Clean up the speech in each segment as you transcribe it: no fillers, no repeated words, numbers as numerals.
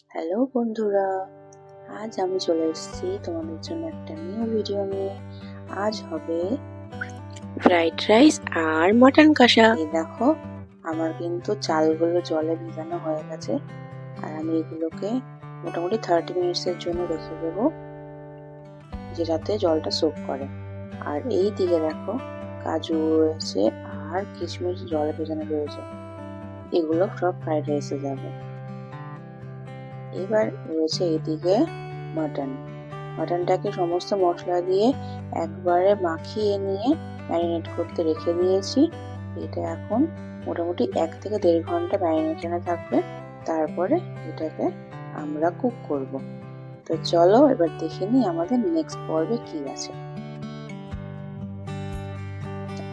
Hello বন্ধুরা, আজ আমি চলে এসেছি তোমাদের জন্য একটা নিউ ভিডিও নিয়ে। আজ হবে ফ্রাইড রাইস আর মটন কষা। এই দেখো, আমার কিন্তু চালগুলো জলে ভিজানো হয়ে গেছে আর আমি এগুলোকে মোটামুটি 30 মিনিটসের জন্য রেখে দেবো, যাতে জলটা সোক করে। আর এই দিকে দেখো, কাজু রয়েছে আর কিশমিশ জলে ভেজানো রয়েছে, এগুলো সব ফ্রাইড রাইসে যাবে। এবার রয়েছে এদিকে মাটনটাকে সমস্ত মশলা দিয়ে একবারে মাখিয়ে নিয়ে ম্যারিনেট করতে রেখে দিয়েছি। এটা এখন মোটামুটি 1 থেকে 1.5 ঘন্টা ম্যারিনেশনে থাকবে, তারপরে এটাকে আমরা কুক করব। তো চলো এবার দেখে নিই আমাদের নেক্সট পর্বে কি আছে।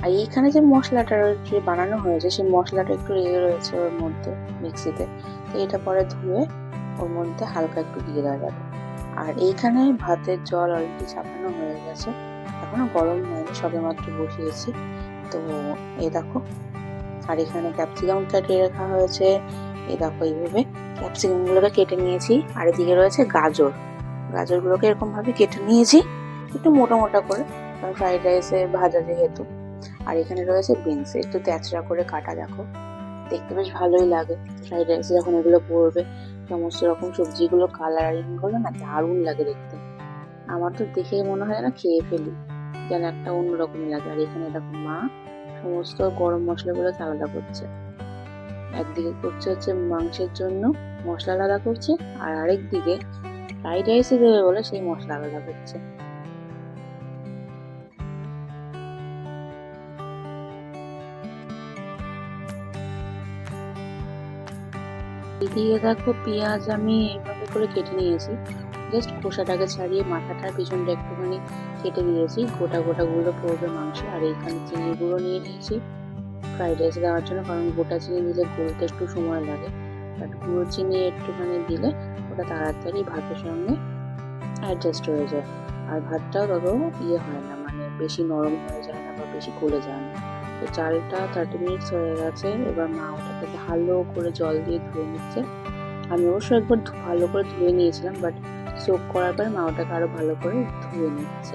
আর এইখানে যে মশলাটা যে বানানো হয়েছে সেই মশলাটা একটু লেগে রয়েছে ওর মধ্যে মিক্সিতে, তো এটা পরে ধুয়ে ওর মধ্যে হালকা একটু দিয়ে দেওয়া যাবে। আর এইখানে ভাতের জল অলরেডি চাপানো হয়ে গেছে, এখনো গরম হয়নি, সবে মাত্র বসিয়েছি। তো এই দেখো, আর এখানে ক্যাপসিকাম কেটে রাখা হয়েছে। এই দেখো, এইভাবে ক্যাপসিকাম গুলোকে কেটে নিয়েছি। আর এদিকে রয়েছে গাজরগুলোকে এরকম ভাবে কেটে নিয়েছি, একটু মোটা মোটা করে, কারণ ফ্রাইড রাইসে ভাজা যেহেতু। আর এখানে রয়েছে বিনস, একটু তেঁচড়া করে কাটা, দেখো দেখতে বেশ ভালোই লাগে ফ্রাইড রাইসে যখন এগুলো পড়বে। সমস্ত রকম সবজিগুলো কালারিং গুলো না দারুণ লাগে দেখতে। আমার তো দেখে মনে হয় না খেয়ে ফেলি, যেন একটা অন্যরকমই লাগে। আর এখানে দেখো মা সমস্ত গরম মশলাগুলো আলাদা করছে। একদিকে করছে হচ্ছে মাংসের জন্য মশলা আলাদা করছে, আর আরেক দিকে ফ্রাইড রাইসে দেবে বলে সেই মশলা আলাদা করছে। এদিকে দেখো, পেঁয়াজ আমি এইভাবে করে কেটে নিয়েছি, জাস্ট খোসাটাকে ছাড়িয়ে মাথাটার পিছনটা একটুখানি কেটে দিয়েছি, গোটা গোটা গুলো পড়বে মাংস। আর এইখানে চিনি গুঁড়ো নিয়ে নিয়েছি ফ্রাইড রাইসে দেওয়ার জন্য, কারণ গোটা চিনি দিলে গলতে একটু সময় লাগে, বাট গুঁড়ো চিনি একটুখানি দিলে ওটা তাড়াতাড়ি ভাতের সঙ্গে অ্যাডজাস্ট হয়ে যায়। আর ভাতটাও তত হয় না, মানে বেশি নরম হয়ে যায় না বা বেশি গলে যায় না। তো চালটা 30 মিনিটস হয়ে গেছে, এবার মা ওটাকে ভালো করে জল দিয়ে ধুয়ে নিচ্ছে। আমি অবশ্য একবার ভালো করে ধুয়ে নিয়েছিলাম, বাট সোক করার পরে মা ওটাকে আরো ভালো করে ধুয়ে নিচ্ছে।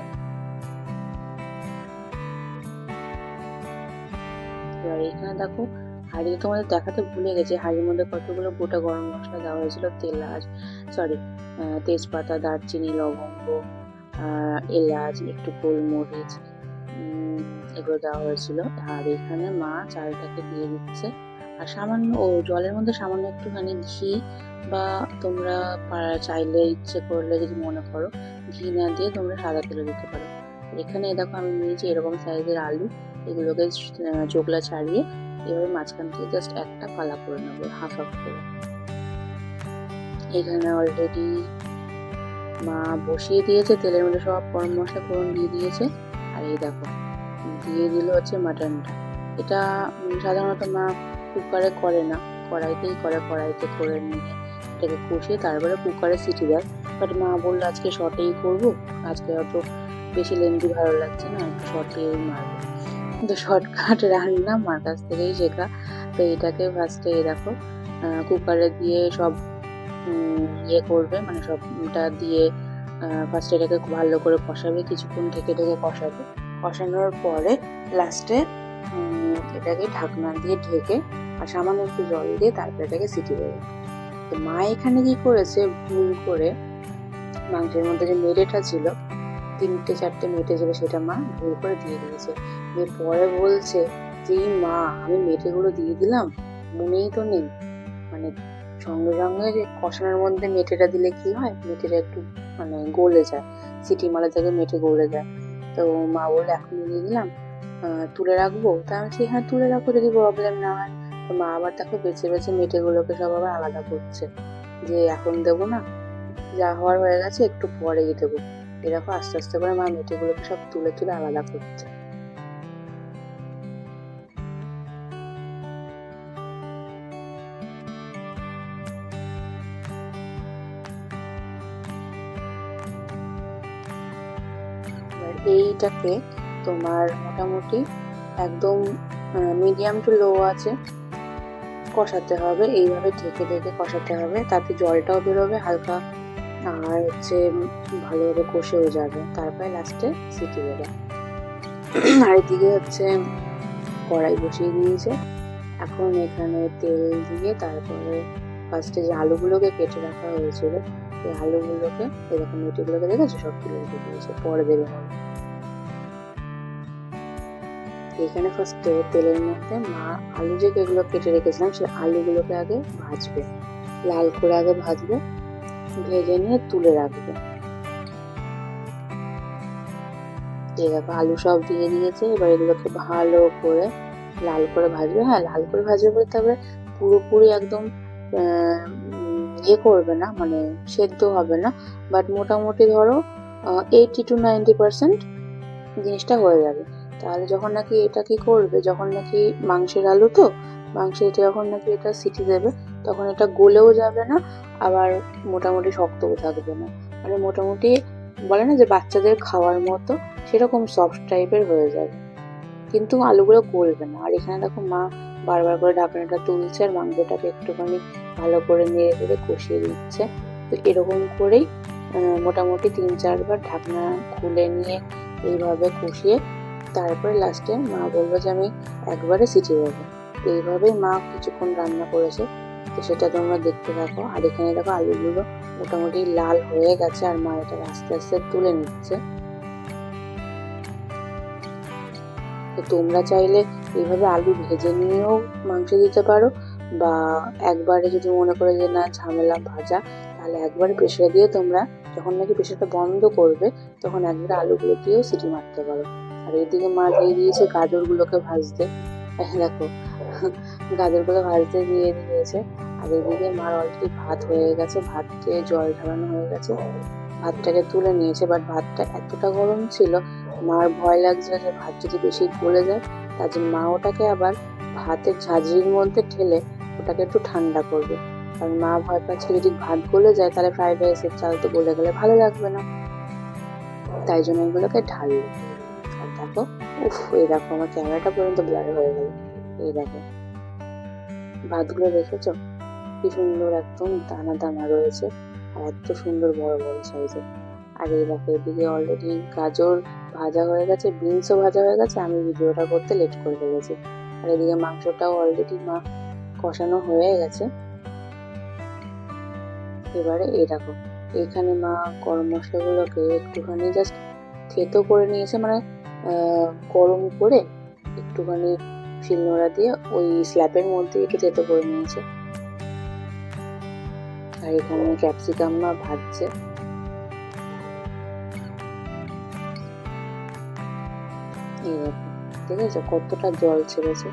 এবার এখানে দেখো, হাঁড়ি তোমাদের দেখাতে ভুলে গেছি, হাঁড়ির মধ্যে কতগুলো গোটা গরম মশলা দেওয়া হয়েছিল, তেজপাতা, দারচিনি, লবঙ্গ, এলাচ, একটু গোলমরিচ, এগুলো দেওয়া হয়েছিল। আর এখানে মা চালটাকে দিয়ে দিচ্ছে, আর সামান্য জলের মধ্যে সামান্য একটুখানি ঘি, বা তোমরা চাইলে ইচ্ছে করলে যদি মনে করো ঘি না দিয়ে তোমরা সাদা তেলে দিতে পারো। এখানে দেখো আমি নিয়েছি এরকম সাইজের আলু, এগুলোকে চোখলা ছাড়িয়ে এভাবে মাঝখান থেকে জাস্ট একটা ফালা করে নেবো, হাফ হাফ করে। এখানে অলরেডি মা বসিয়ে দিয়েছে, তেলের মধ্যে সব গরম মশলা ফোড়ন দিয়ে দিয়েছে। আর এই দেখো, দিয়ে দিল হচ্ছে মাটনটা। এটা সাধারণত মা কুকারে করে না, কড়াইতেই করে, কড়াইতে করে নিয়ে এটাকে কষিয়ে তারপরে কুকারে সিটি দেয়। বাট মা বললো আজকে শর্টেই করবো, আজকে অত বেশি লেন্দি ভালো লাগছে না, একটু শর্টেই মারবো। কিন্তু শর্টকাট রান্না মার কাছ থেকেই শেখা। তো এটাকে ফার্স্টে দেখো কুকারে দিয়ে সব করবে, মানে সবটা দিয়ে ফার্স্টে এটাকে খুব ভালো করে কষাবে, কিছুক্ষণ ঢেকে ঢেকে কষাবে। কষানোর পরে লাস্টে এটাকে ঢাকনা দিয়ে ঢেকে আর সামান্য একটু জল দিয়ে তারপরে এটাকে সিটি দেবে। তো মা এখানে কি করেছে, ভুল করে মাংসের মধ্যে যে মেটেটা ছিল, 3-4টে মেটে ছিল, সেটা মা ভুল করে দিয়ে দিয়েছে। পরে বলছে যে মা, আমি মেটেগুলো দিয়ে দিলাম, মনেই তো নেই। মানে সঙ্গে সঙ্গে যে কষানোর মধ্যে মেটেটা দিলে কি হয়, মেটেটা একটু মানে গলে যায়, সিটি মারা থেকে মেটে গলে যায়। তো মা বললো এখন দিয়ে দিলাম, তুলে রাখবো। তা আমি বলছি হ্যাঁ তুলে রাখো যদি প্রবলেম না হয়। তো মা আবার দেখো বেছে বেছে মেটেগুলোকে সব আবার আলাদা করছে, যে এখন দেবো না, যা হওয়ার হয়ে গেছে একটু পরেই দেবো। এরকম আস্তে আস্তে করে মা মেটেগুলোকে সব তুলে তুলে আলাদা করছে। এবার এইটাকে তোমার মোটামুটি একদম মিডিয়াম টু লো আছে কষাতে হবে, এইভাবে ঢেকে ঢেকে কষাতে হবে, তাতে জলটাও বেরোবে হালকা, আর হচ্ছে ভালোভাবে কষেও যাবে। তারপরে লাস্টে সিটি দেবে। আর এদিকে হচ্ছে কড়াই বসিয়ে দিয়েছে। এখন এখানে তেল দিয়ে তারপরে ফার্স্টে যে আলুগুলোকে কেটে রাখা হয়েছিল, এই আলুগুলোকে এরকম মিটিগুলোকে দেখেছো সব তুলে রেখে দিয়েছে, পরে দেবে না। এখানে ফার্স্টে তেলের মধ্যে মা আলু যেগুলো কেটে রেখেছিলাম সেই আলুগুলোকে আগে ভাজবে, লাল করে আগে ভাজবে, ভেজে নিয়ে তুলে রাখবে। দেখো আলু সব দিয়ে দিয়েছে, এবার এগুলোকে ভালো করে লাল করে ভাজবে। হ্যাঁ, লাল করে ভাজবে বলে তারপরে পুরোপুরি একদম ইয়ে করবে না, মানে সেদ্ধ হবে না, বাট মোটামুটি ধরো 80 to 90% জিনিসটা হয়ে যাবে। তাহলে যখন নাকি এটা কি করবে, যখন নাকি মাংসের আলু তো মাংসের যখন নাকি এটা সিটি দেবে, তখন এটা গলেও যাবে না, আবার মোটামুটি শক্তও থাকবে না, মানে মোটামুটি বলে না যে বাচ্চাদের খাওয়ার মতো, সেরকম সফট টাইপের হয়ে যাবে, কিন্তু আলুগুলো গলবে না। আর এখানে দেখো মা বারবার করে ঢাকনাটা তুলছে আর মাংসটাকে একটুখানি ভালো করে নেড়ে নেড়ে কষিয়ে দিচ্ছে। তো এরকম করেই মোটামুটি 3-4 বার ঢাকনা খুলে নিয়ে এইভাবে কষিয়ে তারপরে লাস্টে মা বললো যে আমি একবারে সিটি দেবো। এইভাবেই মা কিছুক্ষণ রান্না করেছে, তো সেটা তোমরা দেখতে থাকো। আর এখানে দেখো আলুগুলো মোটামুটি লাল হয়ে গেছে আর মা এটা আস্তে আস্তে তুলে নিচ্ছে। তো তোমরা চাইলে এইভাবে আলু ভেজে নিয়েও মাংস দিতে পারো, বা একবারে যদি মনে করে যে না ঝামেলা ভাজা, তাহলে একবারে প্রেসারে দিয়ে তোমরা যখন নাকি প্রেসারটা বন্ধ করবে তখন একবারে আলুগুলো দিয়েও সিটি মারতে পারো। আর এইদিকে মা দিয়ে দিয়েছে গাজরগুলোকে ভাজতে, দেখো গাজরগুলো ভাজতে দিয়ে দিয়েছে। আর এদিকে মার অলরেডি ভাত হয়ে গেছে, ভাত দিয়ে জল ঢালানো হয়ে গেছে, ভাতটাকে তুলে নিয়েছে। বাট ভাতটা এতটা গরম ছিল, মার ভয় লাগছিল যে ভাত যদি বেশি গলে যায়, তার জন্য মা ওটাকে আবার ভাতের ঝাঁঝরির মধ্যে ঠেলে ওটাকে একটু ঠান্ডা করবে, কারণ মা ভয় পাচ্ছে যদি ভাত গলে যায় তাহলে ফ্রাইড রাইসের চাল তো গলে গেলে ভালো লাগবে না, তাই জন্য এগুলোকে ঢাললো। আর দেখো এই দেখো আমার ক্যামেরাটা পর্যন্ত ব্লার হয়ে গেল। এই দেখো ভাতগুলো দেখেছো কি সুন্দর একদম দানা দানা রয়েছে, আর এত সুন্দর বড় বড় সাইজের। আর এই দেখো এদিকে অলরেডি গাজর ভাজা হয়ে গেছে, বিনসও ভাজা হয়ে গেছে, আমি ভিডিওটা করতে লেট করে ফেলেছি। আর এদিকে মাংসটাও অলরেডি মা কষানো হয়ে গেছে। এবারে এই দেখো এখানে মা গরম মশলাগুলোকে একটুখানি জাস্ট থেতো করে নিয়েছে, মানে গরম করে একটুখানি শিলনোড়া দিয়ে ওই স্ল্যাবের মধ্যে একটু থেতো করে নিয়েছে। আর এখানে ক্যাপসিকাম মা ভাজছে। এই দেখো দেখেছো কতটা জল ছেড়েছে।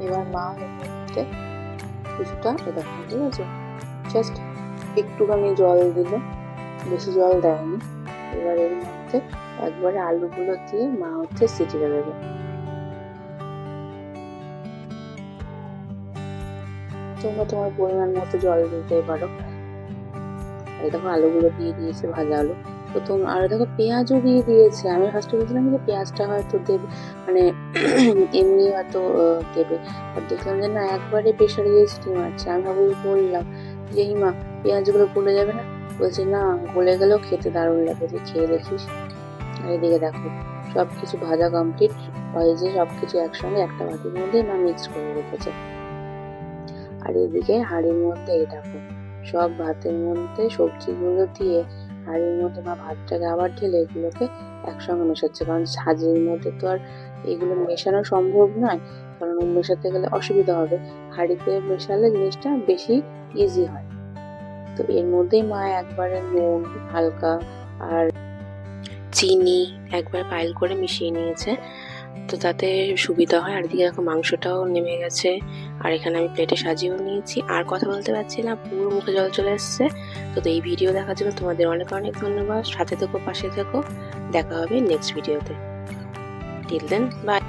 এবার মা এর মধ্যে কিছুটা দেখো ঠিক আছে, জাস্ট একটুখানি জল দিল, বেশি জল দেয়নি। এবার এর মধ্যে একবারে আলুগুলো দিয়ে মা হচ্ছে সিটিটা দেবে। তোমরা তোমার পরিমাণ মতো জল দিতে পারো। এই দেখো আলুগুলো দিয়ে দিয়েছে, ভাজা আলু। প্রথম আর দেখো পেঁয়াজও দিয়ে দিয়েছে। আমি ফার্স্টে বলছিলাম যে পেঁয়াজটা হয়তো দেবে, মানে এমনি হয়তো দেবে, আর দেখলাম যে না একবারে প্রেশারে দিয়ে সিটি মারছে। আমি বললাম যে এই মা পেঁয়াজগুলো গলে যাবে না? বলছে না গলে গেলেও খেতে দারুণ লাগে, যে খেয়ে দেখিস। আর এদিকে দেখো সব কিছু ভাজা কমপ্লিট হয়েছে, সব কিছু একসঙ্গে একটা বাটির মধ্যেই মা মিক্স করে রেখেছে। আর এদিকে হাঁড়ির মধ্যে এই দেখো সব ভাতের মধ্যে সবজিগুলো দিয়ে হাঁড়ির মধ্যে মা ভাতটাকে আবার ঢেলে এগুলোকে একসঙ্গে মেশাচ্ছে, কারণ ঝাঁঝরির মধ্যে তো আর এগুলো মেশানো সম্ভব নয়, কারণ মেশাতে গেলে অসুবিধা হবে। হাঁড়িতে মেশালে জিনিসটা বেশি ইজি হয়। তো এর মধ্যেই মা একবারে নুন হালকা আর চিনি একবার পাইল করে মিশিয়ে নিয়েছে, তো তাতে সুবিধা হয়। আর এদিকে দেখো মাংসটাও নেমে গেছে, আর এখানে আমি প্লেটে সাজিয়েও নিয়েছি। আর কথা বলতে পারছি না, পুরো মুখে জল চলে এসছে। তো এই ভিডিও দেখার জন্য তোমাদের অনেক অনেক ধন্যবাদ। সাথে থেকো, পাশে থেকো, দেখা হবে নেক্সট ভিডিওতে। Till then by.